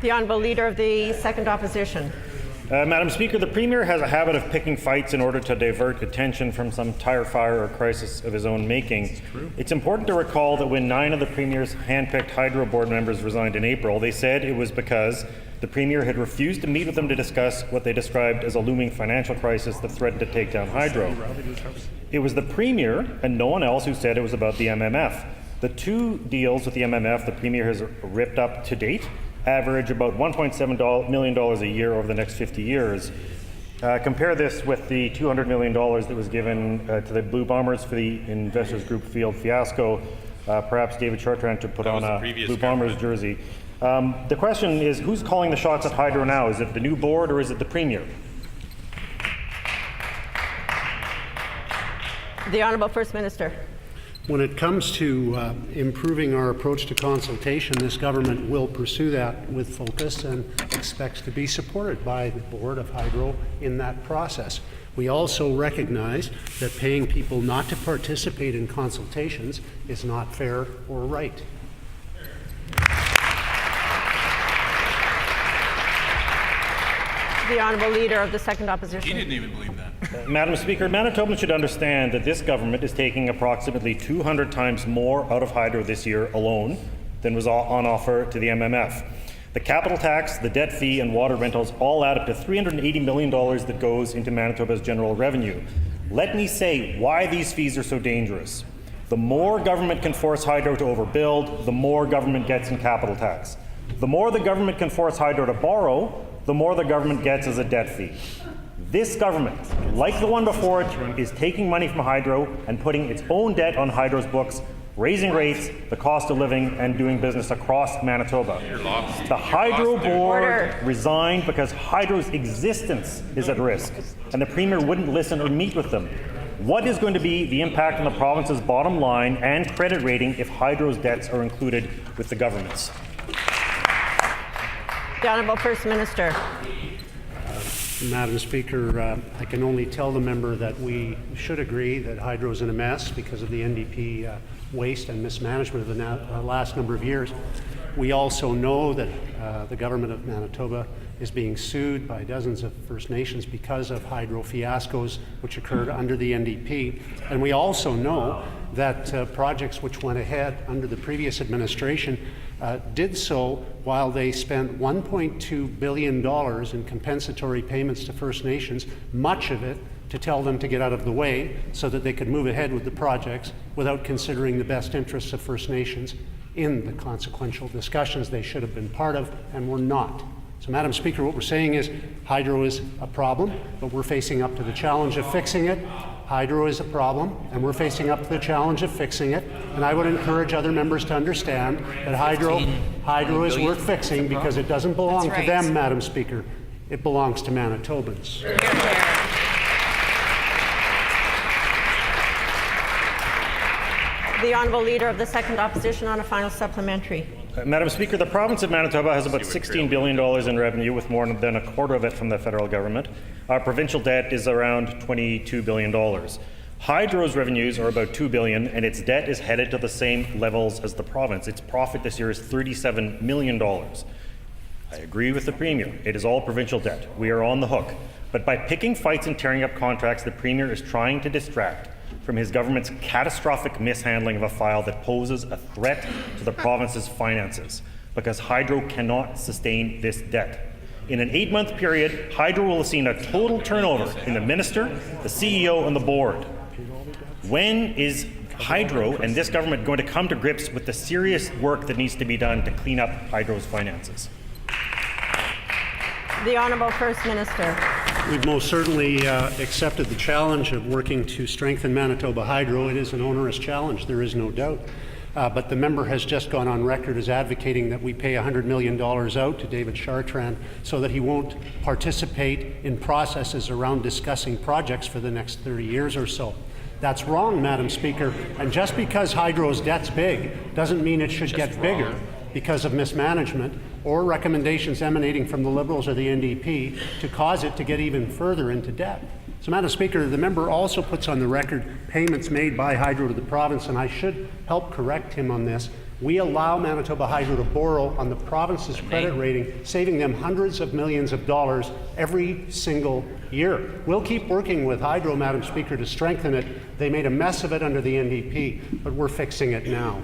The Honourable Leader of the Second Opposition. Madam Speaker, the Premier has a habit of picking fights in order to divert attention from some tire fire or crisis of his own making. It's important to recall that when 9 of the Premier's hand-picked Hydro board members resigned in April, they said it was because the Premier had refused to meet with them to discuss what they described as a looming financial crisis that threatened to take down Hydro. It was the Premier and no one else who said it was about the MMF. The 2 deals with the MMF the Premier has ripped up to date average about $1.7 million a year over the next 50 years. Compare this with the $200 million that was given to the Blue Bombers for the Investors Group field fiasco. Perhaps David Chartrand to put on a Blue Bombers jersey. The question is, who's calling the shots at Hydro now? Is it the new board or is it the Premier? The Honourable First Minister. When it comes to improving our approach to consultation, this government will pursue that with focus and expects to be supported by the Board of Hydro in that process. We also recognize that paying people not to participate in consultations is not fair or right. The Honourable Leader of the Second Opposition. He didn't even believe that. Madam Speaker, Manitobans should understand that this government is taking approximately 200 times more out of Hydro this year alone than was on offer to the MMF. The capital tax, the debt fee and water rentals all add up to $380 million that goes into Manitoba's general revenue. Let me say why these fees are so dangerous. The more government can force Hydro to overbuild, the more government gets in capital tax. The more the government can force Hydro to borrow, the more the government gets as a debt fee. This government, like the one before it, is taking money from Hydro and putting its own debt on Hydro's books, raising rates, the cost of living, and doing business across Manitoba. The Hydro board resigned because Hydro's existence is at risk, and the Premier wouldn't listen or meet with them. What is going to be the impact on the province's bottom line and credit rating if Hydro's debts are included with the government's? The Honourable First Minister. Madam Speaker, I can only tell the member that we should agree that Hydro is in a mess because of the NDP waste and mismanagement of the last number of years. We also know that the government of Manitoba is being sued by dozens of First Nations because of Hydro fiascos which occurred under the NDP. And we also know that projects which went ahead under the previous administration did so while they spent $1.2 billion in compensatory payments to First Nations, much of it to tell them to get out of the way so that they could move ahead with the projects without considering the best interests of First Nations in the consequential discussions they should have been part of and were not. So, Madam Speaker, what we're saying is Hydro is a problem, but we're facing up to the challenge of fixing it. Hydro is a problem, and we're facing up to the challenge of fixing it. And I would encourage other members to understand that Hydro is worth fixing because it doesn't belong to them, Madam Speaker. It belongs to Manitobans. The Honourable Leader of the Second Opposition on a final supplementary. Madam Speaker, the province of Manitoba has about $16 billion in revenue, with more than a quarter of it from the federal government. Our provincial debt is around $22 billion. Hydro's revenues are about $2 billion, and its debt is headed to the same levels as the province. Its profit this year is $37 million. I agree with the Premier. It is all provincial debt. We are on the hook. But by picking fights and tearing up contracts, the Premier is trying to distract from his government's catastrophic mishandling of a file that poses a threat to the province's finances, because Hydro cannot sustain this debt. In an 8-month period, Hydro will have seen a total turnover in the minister, the CEO, and the board. When is Hydro and this government going to come to grips with the serious work that needs to be done to clean up Hydro's finances? The Honourable First Minister. We've most certainly accepted the challenge of working to strengthen Manitoba Hydro. It is an onerous challenge, there is no doubt. But the member has just gone on record as advocating that we pay $100 million out to David Chartrand so that he won't participate in processes around discussing projects for the next 30 years or so. That's wrong, Madam Speaker. And just because Hydro's debt's big doesn't mean it should get bigger because of mismanagement or recommendations emanating from the Liberals or the NDP to cause it to get even further into debt. So, Madam Speaker, the member also puts on the record payments made by Hydro to the province, and I should help correct him on this. We allow Manitoba Hydro to borrow on the province's credit rating, saving them hundreds of millions of dollars every single year. We'll keep working with Hydro, Madam Speaker, to strengthen it. They made a mess of it under the NDP, but we're fixing it now.